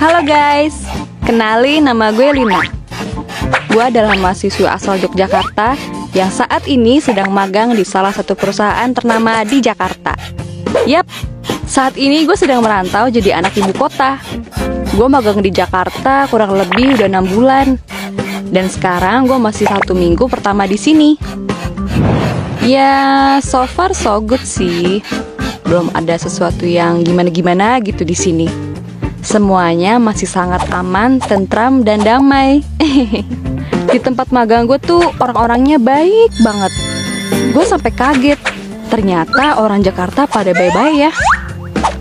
Halo guys, kenalin nama gue Lina. Gue adalah mahasiswa asal Yogyakarta yang saat ini sedang magang di salah satu perusahaan ternama di Jakarta. Yap, saat ini gue sedang merantau jadi anak ibu kota. Gue magang di Jakarta kurang lebih udah 6 bulan. Dan sekarang gue masih 1 minggu pertama di sini. Ya, so far so good sih. Belum ada sesuatu yang gimana-gimana gitu di sini. Semuanya masih sangat aman, tentram, dan damai. Di tempat magang gue tuh orang-orangnya baik banget. Gue sampai kaget. Ternyata orang Jakarta pada baik-baik ya.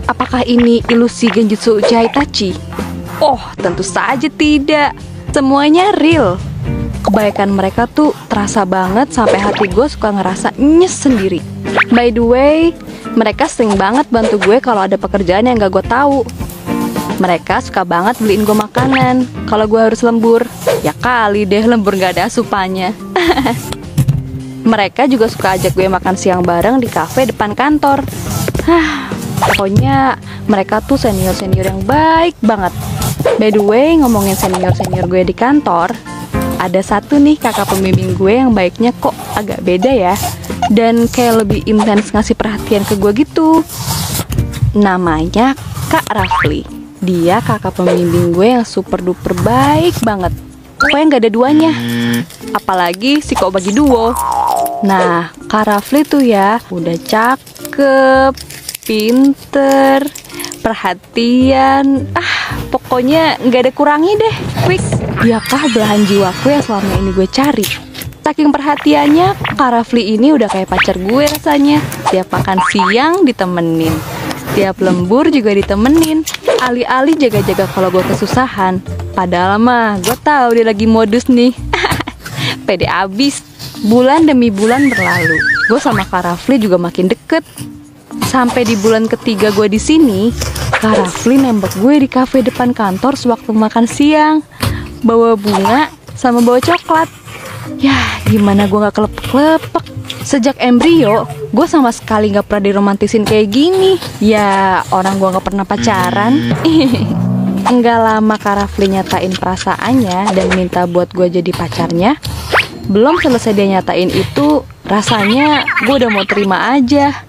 Apakah ini ilusi Genjutsu Uchiha Itachi? Oh, tentu saja tidak. Semuanya real. Kebaikan mereka tuh terasa banget sampai hati gue suka ngerasa nyes sendiri. By the way, mereka sering banget bantu gue kalau ada pekerjaan yang gak gue tahu. Mereka suka banget beliin gue makanan kalau gue harus lembur. Ya kali deh lembur gak ada asupannya. Mereka juga suka ajak gue makan siang bareng di kafe depan kantor. Pokoknya mereka tuh senior-senior yang baik banget. By the way, ngomongin senior-senior gue di kantor, ada satu nih kakak pembimbing gue yang baiknya kok agak beda ya. Dan kayak lebih intens ngasih perhatian ke gue gitu. Namanya Kak Rafli. Dia kakak pembimbing gue yang super duper baik banget. Pokoknya gak ada duanya. Apalagi si kok bagi duo. Nah, Kak Rafli tuh ya udah cakep, pinter, perhatian. Pokoknya gak ada kurangnya deh. Fix. Diakah belahan jiwaku yang selama ini gue cari. Saking perhatiannya, Kak Rafli ini udah kayak pacar gue rasanya. Setiap makan siang ditemenin, setiap lembur juga ditemenin. Alih-alih jaga-jaga kalau gue kesusahan. Padahal mah gue tahu dia lagi modus nih. Pede abis. Bulan demi bulan berlalu, gue sama Kak Rafli juga makin deket. Sampai di bulan ketiga gue di sini, Kak Rafli nembak gue di kafe depan kantor sewaktu makan siang. Bawa bunga sama bawa coklat. Yah, gimana gue gak kelepek-kelepek. Sejak embrio, gue sama sekali gak pernah diromantisin kayak gini. Ya, orang gue gak pernah pacaran. Enggak lama Kak Rafli nyatain perasaannya dan minta buat gue jadi pacarnya. Belum selesai dia nyatain itu, rasanya gue udah mau terima aja.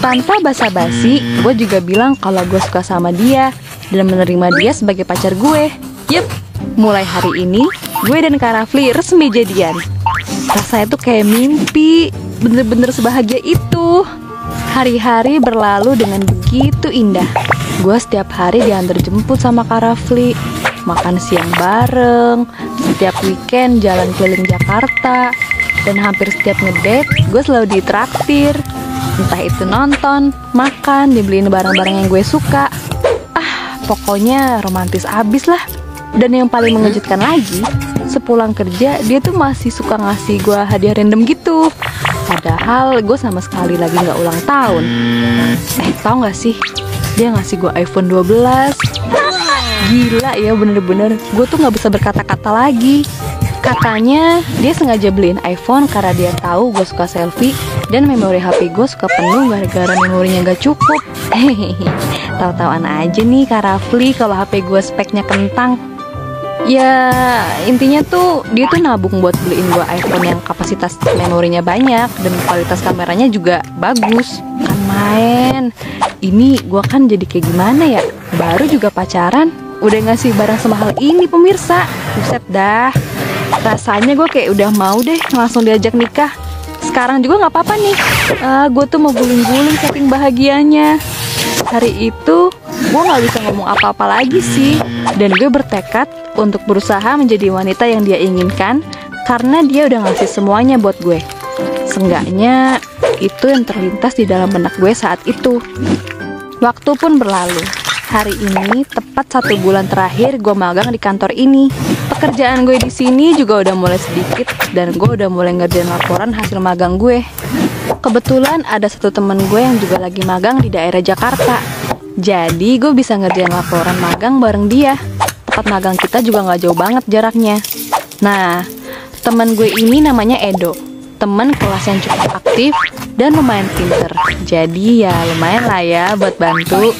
Tanpa basa-basi, gue juga bilang kalau gue suka sama dia dan menerima dia sebagai pacar gue. Yep, mulai hari ini, gue dan Kak Rafli resmi jadian. Rasanya tuh kayak mimpi, bener-bener sebahagia itu. Hari-hari berlalu dengan begitu indah. Gue setiap hari diantar jemput sama Kak Rafli, makan siang bareng, setiap weekend jalan keliling Jakarta, dan hampir setiap ngedate gue selalu ditraktir. Entah itu nonton, makan, dibeliin barang-barang yang gue suka. Pokoknya romantis abis lah. Dan yang paling mengejutkan lagi, sepulang kerja dia tuh masih suka ngasih gue hadiah random gitu. Padahal gue sama sekali lagi gak ulang tahun. Tau gak sih, dia ngasih gue iPhone 12. Gila ya, bener-bener gue tuh gak bisa berkata-kata lagi. Katanya dia sengaja beliin iPhone karena dia tahu gue suka selfie dan memori HP gue suka penuh gara-gara memorinya gak cukup. Tahu-tahuan aja nih Kak Rafli kalau HP gue speknya kentang. Ya, intinya tuh dia tuh nabung buat beliin gue iPhone yang kapasitas memorinya banyak dan kualitas kameranya juga bagus. Kan main. Ini gue kan jadi kayak gimana ya? Baru juga pacaran, udah ngasih barang semahal ini pemirsa. Buset dah. Rasanya gue kayak udah mau deh langsung diajak nikah. Sekarang juga gak apa-apa nih. Gue tuh mau guling-guling saking bahagianya. Hari itu gue gak bisa ngomong apa-apa lagi sih. Dan gue bertekad untuk berusaha menjadi wanita yang dia inginkan, karena dia udah ngasih semuanya buat gue. Seenggaknya itu yang terlintas di dalam benak gue saat itu. Waktu pun berlalu. Hari ini tepat 1 bulan terakhir gue magang di kantor ini. Pekerjaan gue di sini juga udah mulai sedikit dan gue udah mulai ngerjain laporan hasil magang gue. Kebetulan ada satu temen gue yang juga lagi magang di daerah Jakarta. Jadi gue bisa ngerjain laporan magang bareng dia. Tempat magang kita juga gak jauh banget jaraknya. Nah, temen gue ini namanya Edo. Temen kelas yang cukup aktif dan lumayan pinter. Jadi ya lumayan lah ya buat bantu.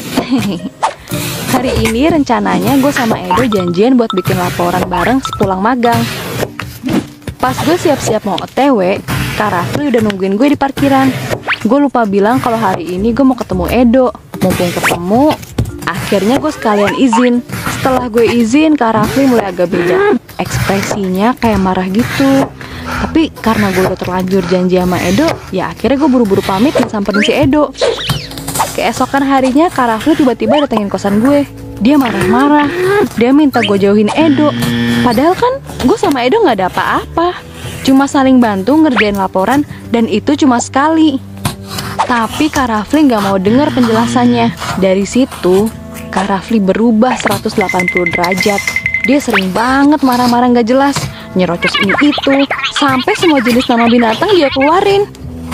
Hari ini rencananya gue sama Edo janjian buat bikin laporan bareng sepulang magang. Pas gue siap-siap mau OTW, Kak Rafli udah nungguin gue di parkiran. Gue lupa bilang kalau hari ini gue mau ketemu Edo. Mumpung ketemu, akhirnya gue sekalian izin. Setelah gue izin, Kak Rafli mulai agak beda. Ekspresinya kayak marah gitu. Tapi karena gue udah terlanjur janji sama Edo, ya akhirnya gue buru-buru pamit dan samperin si Edo. Keesokan harinya, Kak Rafli tiba-tiba datengin kosan gue. Dia marah-marah. Dia minta gue jauhin Edo. Padahal kan gue sama Edo gak ada apa-apa. Cuma saling bantu ngerjain laporan, dan itu cuma sekali. Tapi Kak Rafli gak mau denger penjelasannya. Dari situ, Kak Rafli berubah 180 derajat. Dia sering banget marah-marah gak jelas, nyerocos ini itu, sampai semua jenis nama binatang dia keluarin.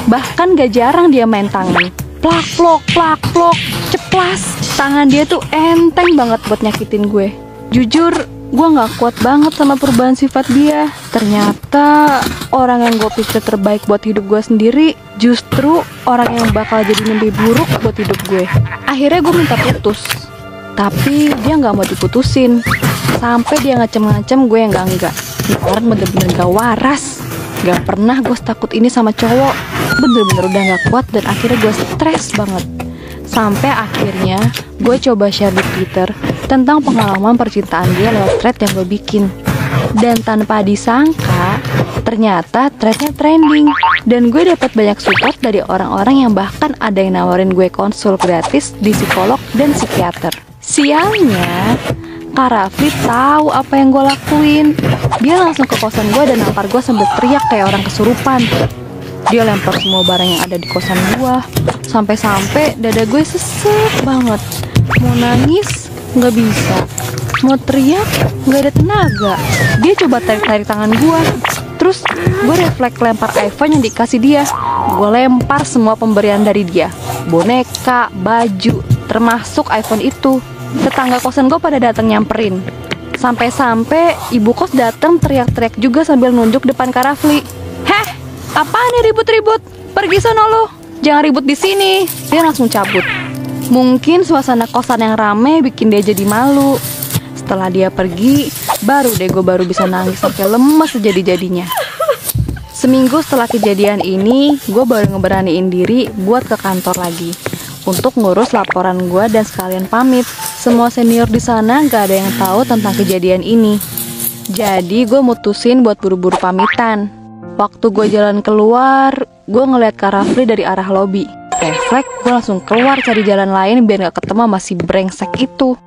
Bahkan gak jarang dia main tangan. Plak-plok, plak-plok, ceplas. Tangan dia tuh enteng banget buat nyakitin gue. Jujur, gue gak kuat banget sama perubahan sifat dia. Ternyata orang yang gue pikir terbaik buat hidup gue sendiri, justru orang yang bakal jadi mimpi buruk buat hidup gue. Akhirnya gue minta putus, tapi dia gak mau diputusin. Sampai dia ngacem-ngacem gue yang enggak. Ini orang bener-bener gak waras. Gak pernah gue takut ini sama cowok. Bener-bener udah gak kuat dan akhirnya gue stres banget. Sampai akhirnya gue coba share di Twitter tentang pengalaman percintaan dia lewat thread yang gue bikin. Dan tanpa disangka, ternyata threadnya trending. Dan gue dapat banyak support dari orang-orang yang bahkan ada yang nawarin gue konsul gratis di psikolog dan psikiater. Sialnya, Kak Rafli tahu apa yang gue lakuin. Dia langsung ke kosan gue dan nampar gue sambil teriak kayak orang kesurupan. Dia lempar semua barang yang ada di kosan gue. Sampai-sampai dada gue sesek banget. Mau nangis, nggak bisa. Mau teriak, nggak ada tenaga. Dia coba tarik-tarik tangan gue. Terus gue refleks lempar iPhone yang dikasih dia. Gue lempar semua pemberian dari dia. Boneka, baju, termasuk iPhone itu. Tetangga kosan gue pada datang nyamperin. Sampai-sampai ibu kos datang teriak-teriak juga sambil nunjuk depan Kak Rafli. Heh, apaan nih ribut-ribut? Pergi sono lo, jangan ribut di sini. Dia langsung cabut. Mungkin suasana kosan yang rame bikin dia jadi malu. Setelah dia pergi, baru deh gue baru bisa nangis sampai lemes sejadi-jadinya. Seminggu setelah kejadian ini, gue baru ngeberaniin diri buat ke kantor lagi untuk ngurus laporan gue dan sekalian pamit. Semua senior di sana gak ada yang tahu tentang kejadian ini. Jadi gue mutusin buat buru-buru pamitan. Waktu gue jalan keluar, gue ngeliat Kak Rafli dari arah lobi. Refleks, gue langsung keluar cari jalan lain biar gak ketemu sama si brengsek itu.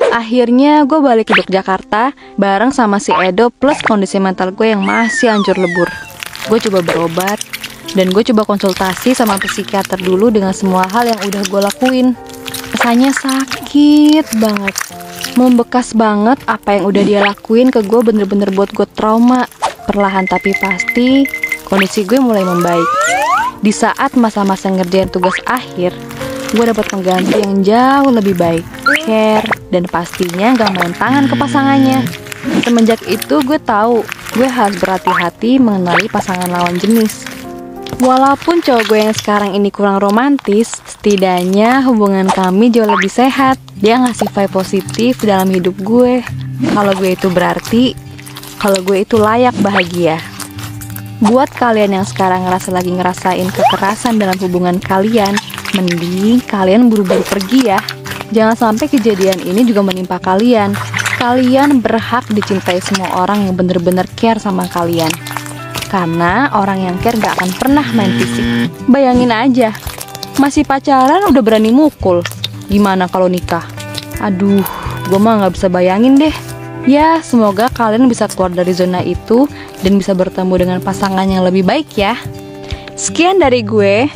Akhirnya gue balik ke Yogyakarta bareng sama si Edo plus kondisi mental gue yang masih hancur lebur. Gue coba berobat dan gue coba konsultasi sama psikiater dulu dengan semua hal yang udah gue lakuin. Rasanya sakit banget, membekas banget apa yang udah dia lakuin ke gue, bener-bener buat gue trauma. Perlahan tapi pasti kondisi gue mulai membaik. Di saat masa-masa ngerjain tugas akhir, gue dapat pengganti yang jauh lebih baik, care, dan pastinya gak main tangan ke pasangannya. Semenjak itu gue tahu gue harus berhati-hati mengenali pasangan lawan jenis. Walaupun cowok gue yang sekarang ini kurang romantis, setidaknya hubungan kami jauh lebih sehat. Dia ngasih vibe positif dalam hidup gue. Kalau gue itu berarti, kalau gue itu layak bahagia. Buat kalian yang sekarang lagi ngerasain kekerasan dalam hubungan kalian, mending kalian buru-buru pergi ya. Jangan sampai kejadian ini juga menimpa kalian. Kalian berhak dicintai semua orang yang bener-bener care sama kalian. Karena orang yang care gak akan pernah main fisik. Bayangin aja, masih pacaran udah berani mukul. Gimana kalau nikah? Aduh, gue mah gak bisa bayangin deh. Ya, semoga kalian bisa keluar dari zona itu dan bisa bertemu dengan pasangan yang lebih baik ya. Sekian dari gue.